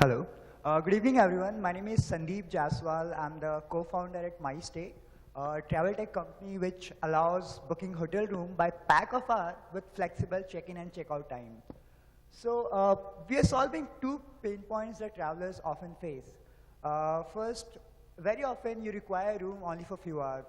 Hello. Good evening, everyone. My name is Sandeep Jaswal. I'm the co-founder at MyStay, a travel tech company which allows booking hotel room by pack of hour with flexible check-in and check-out time. So we are solving two pain points that travelers often face. First, very often you require a room only for a few hours.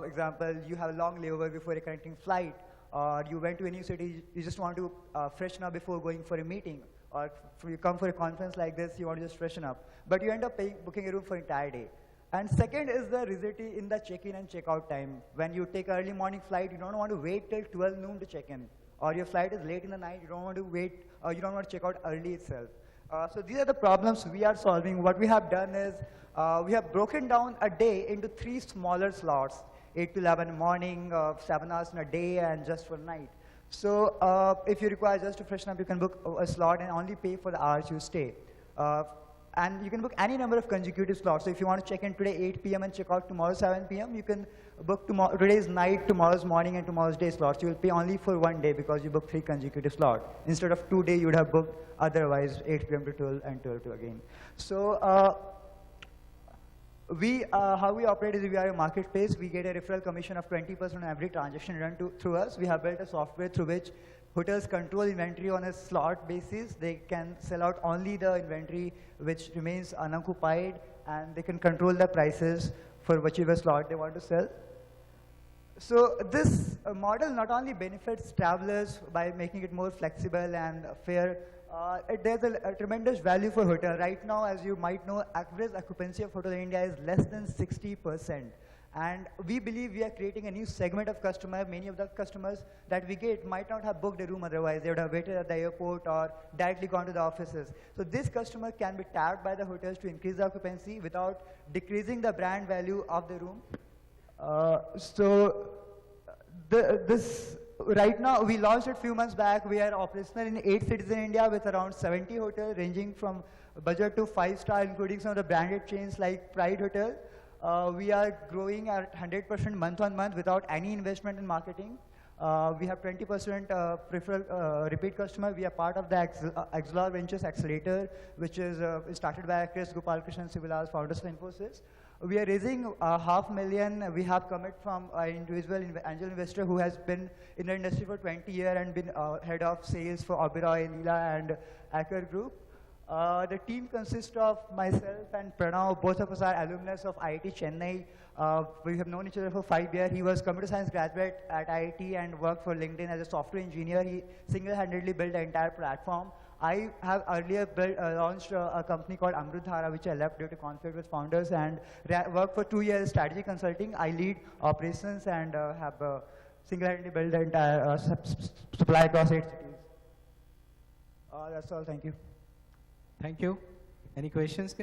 Example, you have a long layover before a connecting flight, or you went to a new city, you just want to freshen up before going for a meeting, or you come for a conference like this, you want to just freshen up. But you end up booking a room for an entire day. And second is the rigidity in the check-in and check-out time. When you take early morning flight, you don't want to wait till 12 noon to check in. Or your flight is late in the night, you don't want to wait, or you don't want to check out early itself. So these are the problems we are solving. What we have done is, we have broken down a day into 3 smaller slots, 8 to 11 in the morning, 7 hours in a day, and just for night. So if you require just to freshen up, you can book a slot and only pay for the hours you stay. And you can book any number of consecutive slots. So if you want to check in today 8 p.m. and check out tomorrow 7 p.m., you can book today's night, tomorrow's morning, and tomorrow's day slots. You will pay only for 1 day because you booked 3 consecutive slots. Instead of 2 days, you would have booked otherwise 8 p.m. to 12 and 12 to again. So how we operate is we are a marketplace. We get a referral commission of 20% on every transaction run through us. We have built a software through which hotels control inventory on a slot basis. They can sell out only the inventory which remains unoccupied, and they can control the prices for whichever slot they want to sell. So this model not only benefits travelers by making it more flexible and fair, there's a tremendous value for hotel. Right now, as you might know, average occupancy of hotel in India is less than 60%. And we believe we are creating a new segment of customer. Many of the customers that we get might not have booked a room otherwise. They would have waited at the airport or directly gone to the offices. So this customer can be tapped by the hotels to increase the occupancy without decreasing the brand value of the room. Right now, we launched it a few months back. We are operational in 8 cities in India with around 70 hotels, ranging from budget to 5-star, including some of the branded chains like Pride Hotel. We are growing at 100% month on month without any investment in marketing. We have 20% repeat customer. We are part of the Accel Ventures Accelerator, which is started by Chris Gopalkrishnan Sivilas, founders of Infosys. We are raising $500,000. We have commit from an individual angel investor who has been in the industry for 20 years and been head of sales for Oberoi, Leela, and Accel Group. The team consists of myself and Pranav. Both of us are alumnus of IIT Chennai. We have known each other for 5 years. He was computer science graduate at IIT and worked for LinkedIn as a software engineer. He single-handedly built the entire platform. I have earlier launched a company called Amrudhara, which I left due to conflict with founders, and worked for 2 years strategy consulting. I lead operations and have single-handedly built the entire supply across 8 cities. That's all. Thank you. Thank you. Any questions?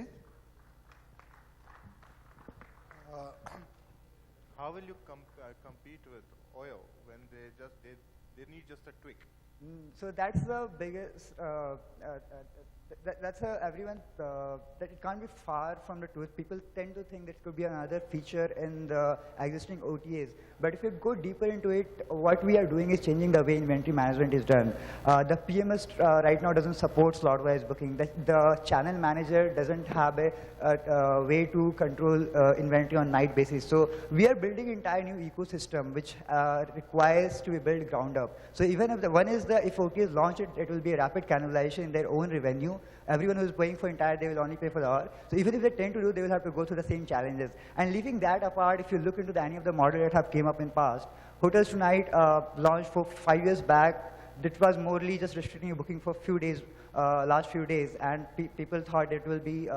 How will you compete with Oyo when they need just a tweak? So that's the biggest, everyone, that it can't be far from the truth. People tend to think that it could be another feature in the existing OTAs. But if you go deeper into it, what we are doing is changing the way inventory management is done. The PMS right now doesn't support slot-wise booking. The channel manager doesn't have a way to control inventory on night basis. So we are building an entire new ecosystem which requires to be built ground up. So even if if OTAs launch it, it will be a rapid cannibalization in their own revenue. Everyone who is paying for entire day will only pay for the hour. So even if they tend to do, they will have to go through the same challenges. And leaving that apart, if you look into any of the models that have came up in past, Hotels Tonight launched for 5 years back. It was morely just restricting booking for few days, last few days, and people thought it will be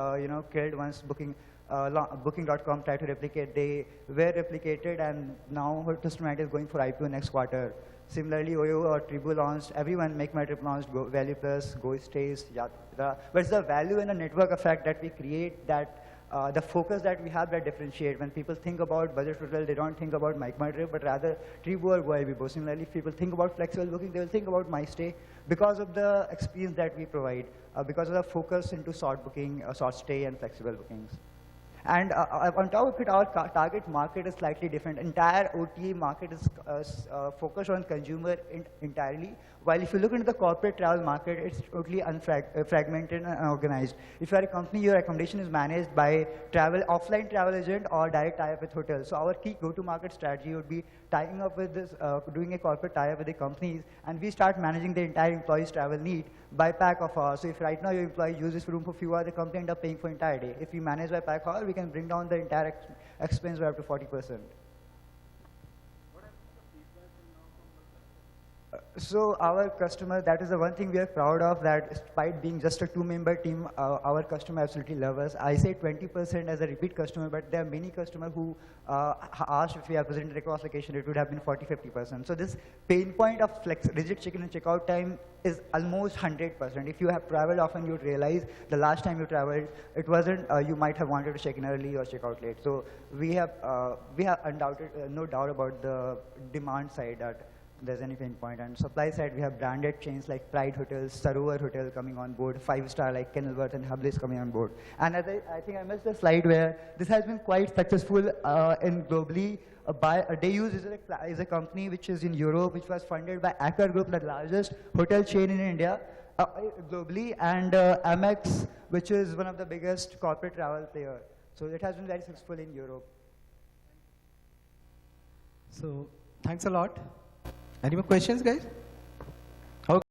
killed once Booking.com tried to replicate. They were replicated, and now Hotels Tonight is going for IPO next quarter. Similarly, Oyo or Tribu launched, everyone, Make My Trip launched, Value Plus, Go Stays, Yatra. But it's the value and the network effect that we create, that the focus that we have that differentiate. When people think about budget hotel, they don't think about Make My Trip, but rather Tribu or Goibibo. Similarly, if people think about flexible booking, they will think about MyStay because of the experience that we provide, because of the focus into short booking, short stay, and flexible bookings. And on top of it, our target market is slightly different. Entire OTA market is focused on consumer entirely, While if you look into the corporate travel market, it's totally fragmented and unorganized. If you are a company, your accommodation is managed by offline travel agent or direct tie-up with hotels. So our key go-to-market strategy would be tying up with this, doing a corporate tie-up with the companies, and we start managing the entire employee's travel need by pack of hours. So if right now your employee uses room for few hours, the company end up paying for entire day. If we manage by pack hour, we can bring down the entire expense by up to 40%. So our customer, that is the one thing we are proud of, that despite being just a 2-member team, our customer absolutely love us. I say 20% as a repeat customer, but there are many customers who asked if we are presented across location, it would have been 40-50%. So this pain point of rigid check-in and check-out time is almost 100%. If you have traveled often, you'd realize the last time you traveled, it wasn't, you might have wanted to check in early or check out late. So we have undoubted, no doubt about the demand side that there's any pain point. And supply side, we have branded chains like Pride Hotels, Sarovar Hotel coming on board, 5-star like Kenilworth and Hublis coming on board. And as I think I missed the slide where this has been quite successful in globally. Dayuse is a company which is in Europe, which was funded by Accel Group, the largest hotel chain in India globally, and Amex, which is one of the biggest corporate travel player. So it has been very successful in Europe. So thanks a lot. Any more questions, guys?